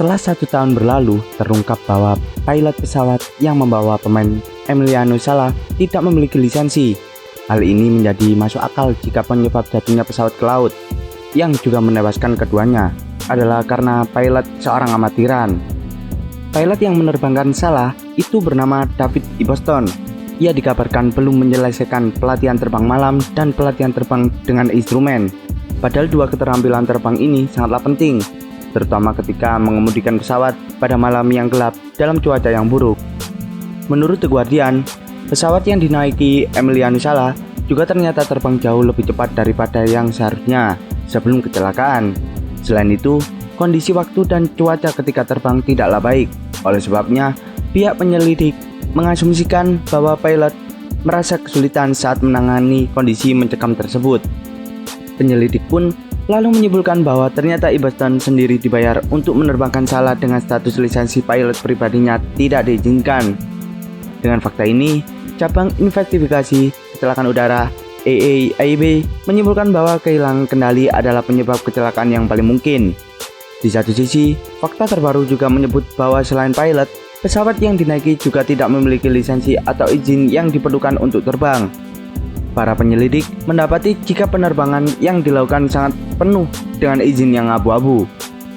Setelah 1 tahun berlalu, terungkap bahwa pilot pesawat yang membawa pemain Emiliano Sala tidak memiliki lisensi. Hal ini menjadi masuk akal jika penyebab jatuhnya pesawat ke laut, yang juga menewaskan keduanya, adalah karena pilot seorang amatiran. Pilot yang menerbangkan Sala itu bernama David Iboston. Ia dikabarkan belum menyelesaikan pelatihan terbang malam dan pelatihan terbang dengan instrumen. Padahal dua keterampilan terbang ini sangatlah penting, terutama ketika mengemudikan pesawat pada malam yang gelap dalam cuaca yang buruk. Menurut The Guardian, pesawat yang dinaiki Emiliano Sala juga ternyata terbang jauh lebih cepat daripada yang seharusnya sebelum kecelakaan. Selain itu, kondisi waktu dan cuaca ketika terbang tidaklah baik. Oleh sebabnya, pihak penyelidik mengasumsikan bahwa pilot merasa kesulitan saat menangani kondisi mencekam tersebut. Penyelidik pun lalu menyimpulkan bahwa ternyata Iboston sendiri dibayar untuk menerbangkan Sala dengan status lisensi pilot pribadinya tidak diizinkan. Dengan fakta ini, cabang investigasi kecelakaan udara AAIB menyimpulkan bahwa kehilangan kendali adalah penyebab kecelakaan yang paling mungkin. Di satu sisi, fakta terbaru juga menyebut bahwa selain pilot, pesawat yang dinaiki juga tidak memiliki lisensi atau izin yang diperlukan untuk terbang. Para penyelidik mendapati jika penerbangan yang dilakukan sangat penuh dengan izin yang abu-abu.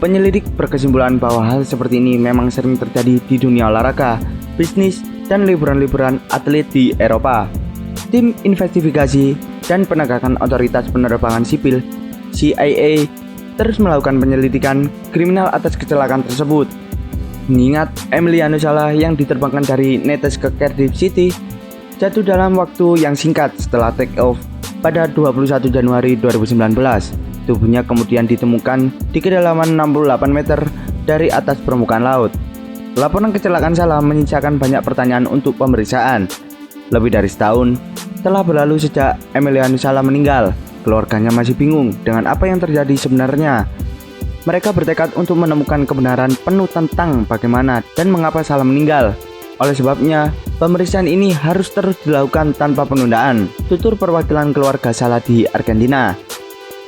Penyelidik berkesimpulan bahwa hal seperti ini memang sering terjadi di dunia olahraga, bisnis, dan liburan-liburan atlet di Eropa. Tim investigasi dan penegakan otoritas penerbangan sipil CIA terus melakukan penyelidikan kriminal atas kecelakaan tersebut. Mengingat Emiliano Sala yang diterbangkan dari Nantes ke Cardiff City jatuh dalam waktu yang singkat setelah take off pada 21 Januari 2019. Tubuhnya kemudian ditemukan di kedalaman 68 meter dari atas permukaan laut. Laporan kecelakaan Sala menyisakan banyak pertanyaan untuk pemeriksaan. Lebih dari setahun telah berlalu sejak Emiliano Sala meninggal. Keluarganya masih bingung dengan apa yang terjadi sebenarnya. Mereka bertekad untuk menemukan kebenaran penuh tentang bagaimana dan mengapa Sala meninggal. Oleh sebabnya, pemeriksaan ini harus terus dilakukan tanpa penundaan, tutur perwakilan keluarga Sala di Argentina.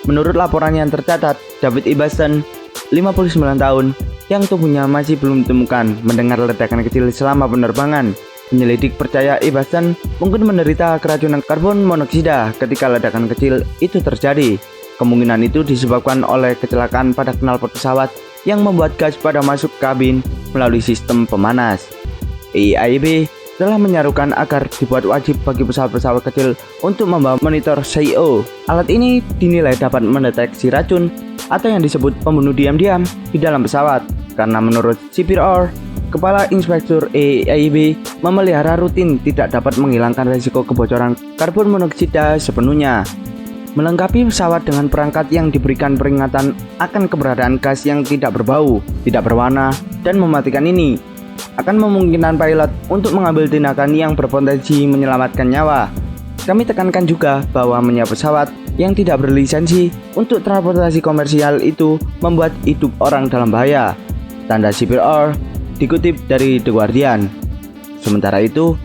Menurut laporan yang tercatat, David Iboston, 59 tahun, yang tubuhnya masih belum ditemukan, mendengar ledakan kecil selama penerbangan. Penyelidik percaya Iboston mungkin menderita keracunan karbon monoksida ketika ledakan kecil itu terjadi. Kemungkinan itu disebabkan oleh kecelakaan pada knalpot pesawat yang membuat gas pada masuk kabin melalui sistem pemanas. AIB telah menyarukan agar dibuat wajib bagi pesawat-pesawat kecil untuk membawa monitor CO. Alat ini dinilai dapat mendeteksi racun atau yang disebut pembunuh diam-diam di dalam pesawat. Karena menurut CPR, Kepala Inspektur AIB memelihara rutin tidak dapat menghilangkan risiko kebocoran karbon monoksida sepenuhnya. Melengkapi pesawat dengan perangkat yang diberikan peringatan akan keberadaan gas yang tidak berbau, tidak berwarna, dan mematikan ini akan memungkinkan pilot untuk mengambil tindakan yang berpotensi menyelamatkan nyawa. Kami tekankan juga bahwa menyewa pesawat yang tidak berlisensi untuk transportasi komersial itu membuat hidup orang dalam bahaya. Tanda CPR dikutip dari The Guardian. Sementara itu,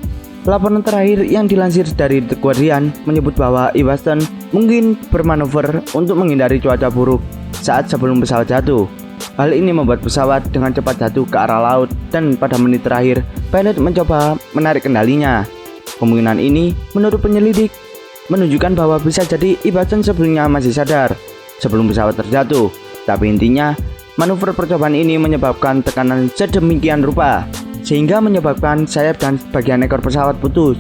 laporan terakhir yang dilansir dari The Guardian menyebut bahwa Iboston mungkin bermanuver untuk menghindari cuaca buruk saat sebelum pesawat jatuh. Hal ini membuat pesawat dengan cepat jatuh ke arah laut dan pada menit terakhir, pilot mencoba menarik kendalinya. Kemungkinan ini, menurut penyelidik, menunjukkan bahwa bisa jadi Iboston sebelumnya masih sadar sebelum pesawat terjatuh. Tapi intinya, manuver percobaan ini menyebabkan tekanan sedemikian rupa sehingga menyebabkan sayap dan bagian ekor pesawat putus.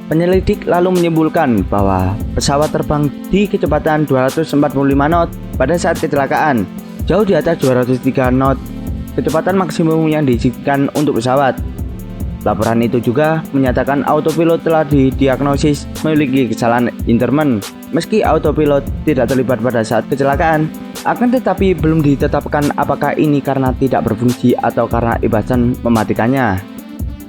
Penyelidik lalu menyimpulkan bahwa pesawat terbang di kecepatan 245 knot pada saat kecelakaan, jauh di atas 203 knot, kecepatan maksimum yang diizinkan untuk pesawat. Laporan itu juga menyatakan autopilot telah didiagnosis memiliki kesalahan intermen. Meski autopilot tidak terlibat pada saat kecelakaan, akan tetapi belum ditetapkan apakah ini karena tidak berfungsi atau karena Iboston mematikannya.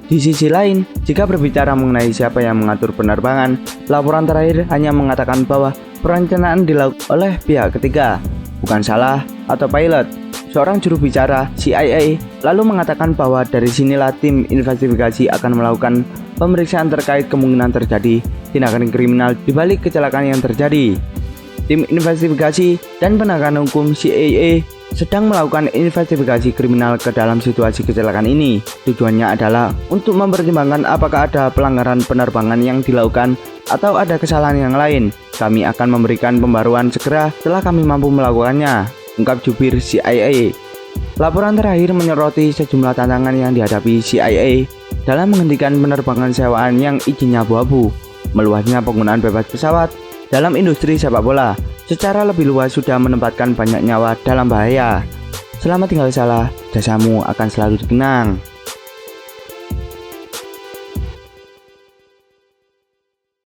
Di sisi lain, jika berbicara mengenai siapa yang mengatur penerbangan, laporan terakhir hanya mengatakan bahwa perencanaan dilakukan oleh pihak ketiga, bukan Sala atau pilot. Seorang juru bicara CIA lalu mengatakan bahwa dari sinilah tim investigasi akan melakukan pemeriksaan terkait kemungkinan terjadi tindakan kriminal di balik kecelakaan yang terjadi. Tim investigasi dan penegakan hukum CIA sedang melakukan investigasi kriminal ke dalam situasi kecelakaan ini. Tujuannya adalah untuk mempertimbangkan apakah ada pelanggaran penerbangan yang dilakukan atau ada kesalahan yang lain. Kami akan memberikan pembaruan segera setelah kami mampu melakukannya, ungkap jubir CIA. Laporan terakhir menyoroti sejumlah tantangan yang dihadapi CIA dalam menghentikan penerbangan sewaan yang izinnya abu-abu. Meluasnya penggunaan bebas pesawat dalam industri sepak bola secara lebih luas sudah menempatkan banyak nyawa dalam bahaya. Selamat tinggal salah, jasamu akan selalu dikenang.